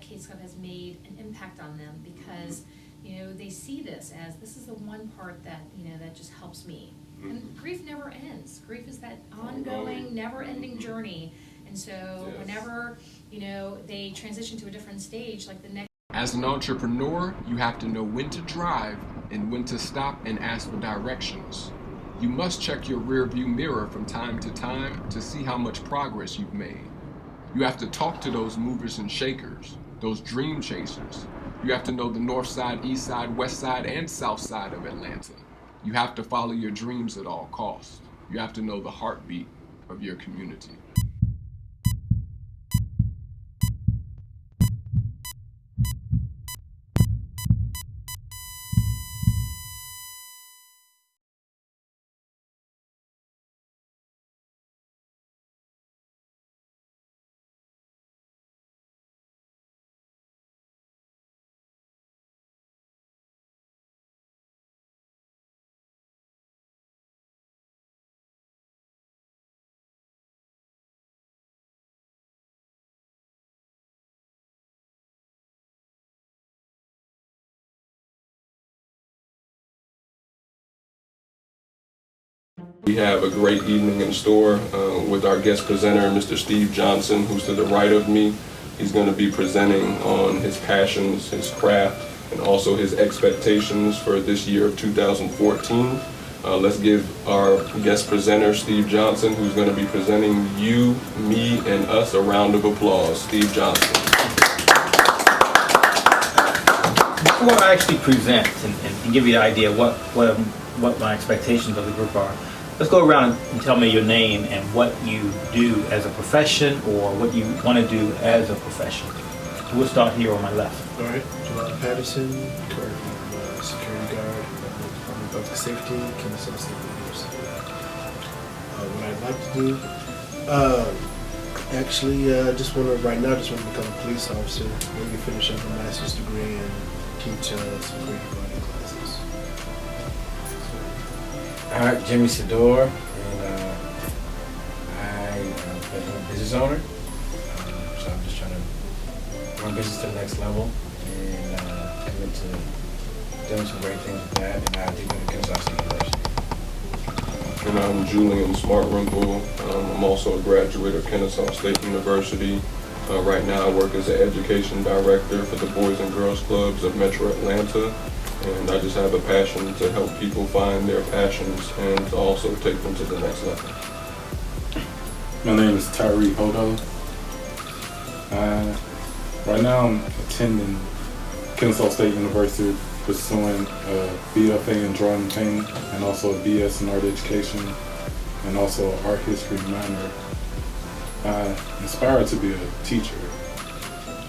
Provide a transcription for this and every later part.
Case Club has made an impact on them, because, you know, they see this is the one part that, you know, that just helps me. And grief never ends. Grief is that ongoing, never-ending journey. And so whenever, you know, they transition to a different stage, like the next. As an entrepreneur, you have to know when to drive and when to stop and ask for directions. You must check your rearview mirror from time to time to see how much progress you've made. You have to talk to those movers and shakers, those dream chasers. You have to know the north side, east side, west side, and south side of Atlanta. You have to follow your dreams at all costs. You have to know the heartbeat of your community. We have a great evening in store with our guest presenter, Mr. Steve Johnson, who's to the right of me. He's going to be presenting on his passions, his craft, and also his expectations for this year of 2014. Let's give our guest presenter, Steve Johnson, who's going to be presenting you, me, and us a round of applause. Steve Johnson. Before I actually present and give you an idea what my expectations of the group are, let's go around and tell me your name and what you do as a profession, or what you want to do as a profession. So we'll start here on my left. All right, Jamal Patterson, currently I'm a security guard at the Department of Public Safety, Kennesaw State University. What I'd like to do, just want to become a police officer, maybe finish up a master's degree and teach some creative writing classes. Alright, Jimmy Sador, and I'm a business owner, so I'm just trying to run business to the next level and commit to doing some great things with that, and I do go to Kennesaw State University. And I'm Julian Smartrimple. I'm also a graduate of Kennesaw State University. Right now I work as an education director for the Boys and Girls Clubs of Metro Atlanta. And I just have a passion to help people find their passions and to also take them to the next level. My name is Tyree Hodo. Right now I'm attending Kennesaw State University, pursuing a BFA in drawing and painting, and also a BS in art education, and also an art history minor. I'm inspired to be a teacher.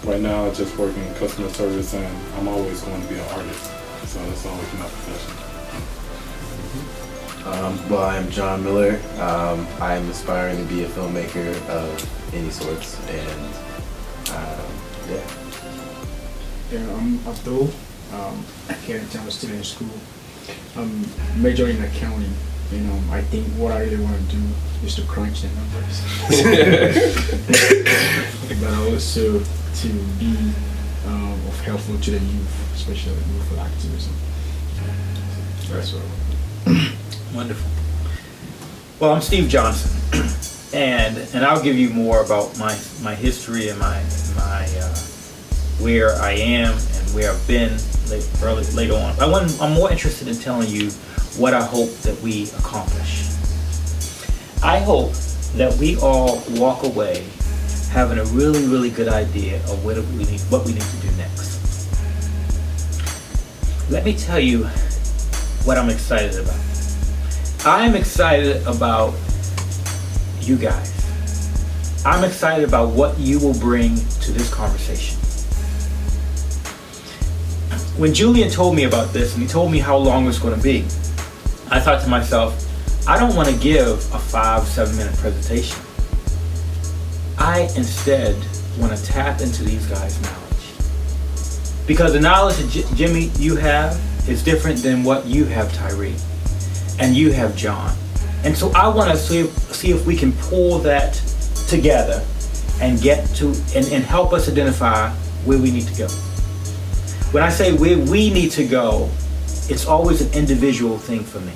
Right now I just work in customer service, and I'm always going to be an artist. So that's always my profession. Well, I'm John Miller. I'm aspiring to be a filmmaker of any sorts, and I'm Abdul. Here in town, still in school. I'm majoring in accounting. You know, I think what I really want to do is to crunch the numbers, but also to be of helpful to the youth, especially youthful activism. That's what. Wonderful. Well, I'm Steve Johnson, and I'll give you more about my history and my where I am and where I've been later on. I'm more interested in telling you what I hope that we accomplish. I hope that we all walk away having a really, really good idea of what we need to do next. Let me tell you what I'm excited about. I'm excited about you guys. I'm excited about what you will bring to this conversation. When Julian told me about this, and he told me how long it's going to be, I thought to myself, I don't want to give a 5-7 minute presentation. I instead want to tap into these guys' knowledge. Because the knowledge that Jimmy, you have is different than what you have, Tyree, and you have, John. And so I want to see if we can pull that together and get to and help us identify where we need to go. When I say where we need to go, it's always an individual thing for me.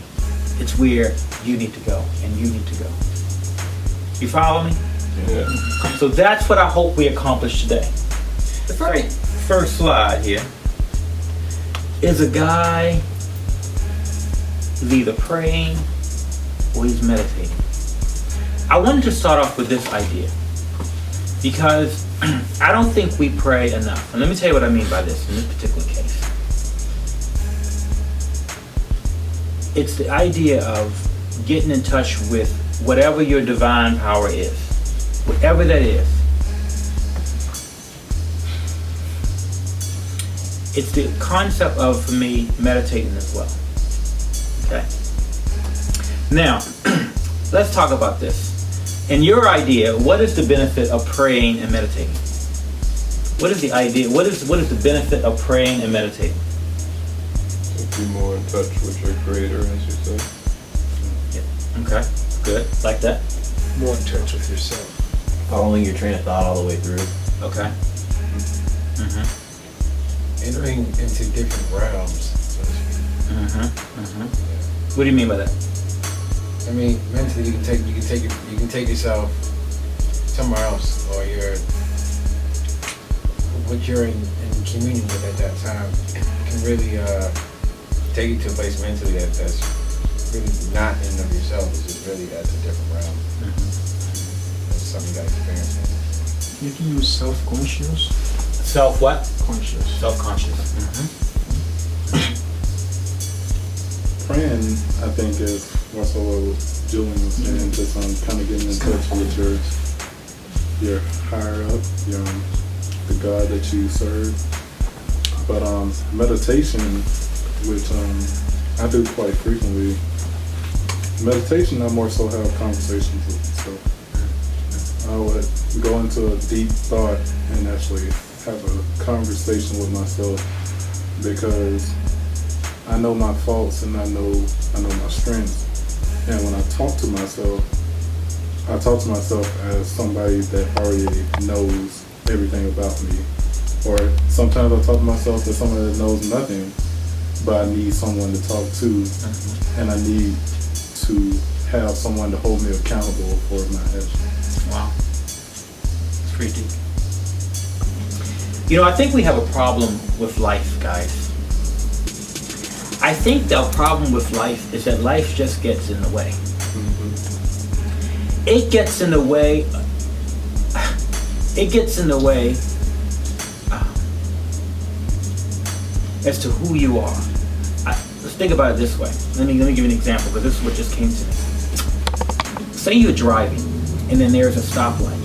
It's where you need to go and you need to go. You follow me? Yeah. So that's what I hope we accomplish today. The first slide here is a guy who's either praying or he's meditating. I wanted to start off with this idea because I don't think we pray enough. And let me tell you what I mean by this in this particular case. It's the idea of getting in touch with whatever your divine power is, whatever that is. It's the concept of, for me, meditating as well. Okay? Now, let's talk about this. In your idea, what is the benefit of praying and meditating? What is the idea? What is the benefit of praying and meditating? To be more in touch with your creator, as you say. Yeah. Okay, good. Like that? More in touch with yourself. Following your train of thought all the way through. Okay. Mm-hmm. Entering into different realms, so to speak. Mm-hmm. Mm-hmm. What do you mean by that? I mean, mentally, you can take yourself somewhere else, or what you're in communion with at that time can really take you to a place mentally that's really not in and of yourself. It's just really at a different realm. Mm-hmm. It's something you got to experience. You can use self-conscious. Self what? Conscious. Self-conscious. Mm-hmm. Praying, I think, is also what Julian was saying, just kind of getting in touch with your higher up, the God that you serve. But meditation, which I do quite frequently, meditation I more so have conversations with myself. I would go into a deep thought and actually have a conversation with myself, because I know my faults and I know my strengths. And when I talk to myself as somebody that already knows everything about me. Or sometimes I talk to myself as somebody that knows nothing, but I need someone to talk to, and I need to have someone to hold me accountable for my actions. Wow. It's pretty deep. I think we have a problem with life, guys. I think the problem with life is that life just gets in the way. Mm-hmm. It gets in the way. It gets in the way as to who you are. Let's think about it this way. Let me give you an example, because this is what just came to me. Say you're driving, and then there's a stoplight,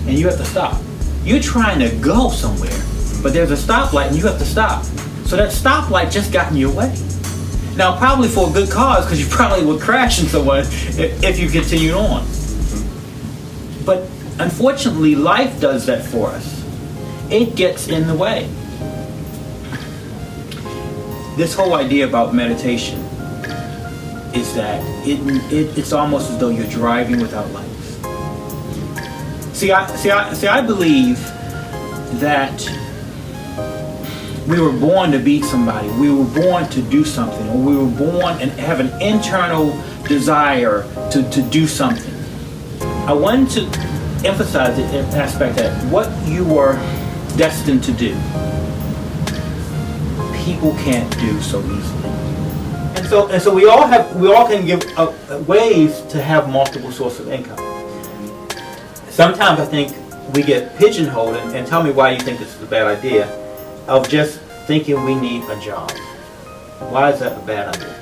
and you have to stop. You're trying to go somewhere, but there's a stoplight, and you have to stop. So that stoplight just got in your way. Now, probably for a good cause, because you probably would crash into someone if you continued on. But unfortunately, life does that for us. It gets in the way. This whole idea about meditation is that it's almost as though you're driving without lights. See, I believe that we were born to be somebody. We were born to do something. Or we were born and have an internal desire to do something. I wanted to emphasize the aspect that what you were destined to do, people can't do so easily. And so we all can give ways to have multiple sources of income. Sometimes I think we get pigeonholed, and tell me why you think this is a bad idea, of just thinking we need a job. Why is that a bad idea?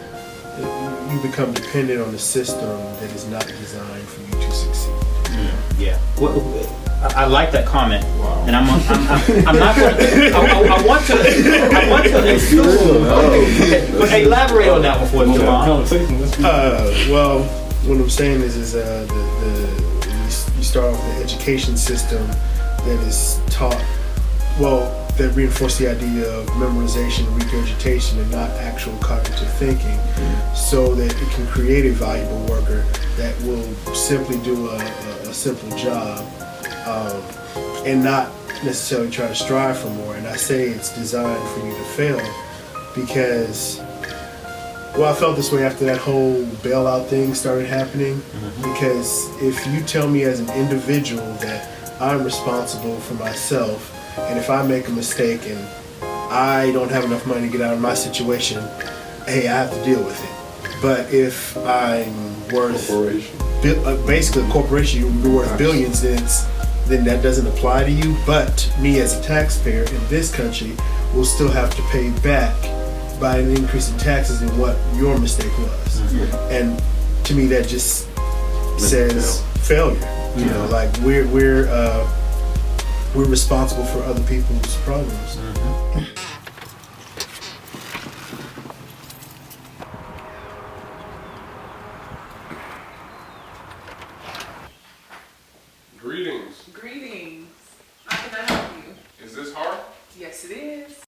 You become dependent on a system that is not designed for you to succeed. Yeah. Well, I like that comment. Wow. And I'm not going to. I want to assume. But elaborate on that one for us, Javon. Well, what I'm saying is you start off the education system that is taught, that reinforce the idea of memorization, regurgitation, and not actual cognitive thinking, so that it can create a valuable worker that will simply do a simple job and not necessarily try to strive for more. And I say it's designed for you to fail because, well, I felt this way after that whole bailout thing started happening. Because if you tell me as an individual that I'm responsible for myself, and if I make a mistake and I don't have enough money to get out of my situation, hey, I have to deal with it. But if I'm worth basically a corporation, you're worth billions, then that doesn't apply to you. But me as a taxpayer in this country will still have to pay back by an increase in taxes in what your mistake was. And to me, that just says failure. You know, like we're responsible for other people's problems. Greetings. Greetings. How can I help you? Is this hard? Yes, it is.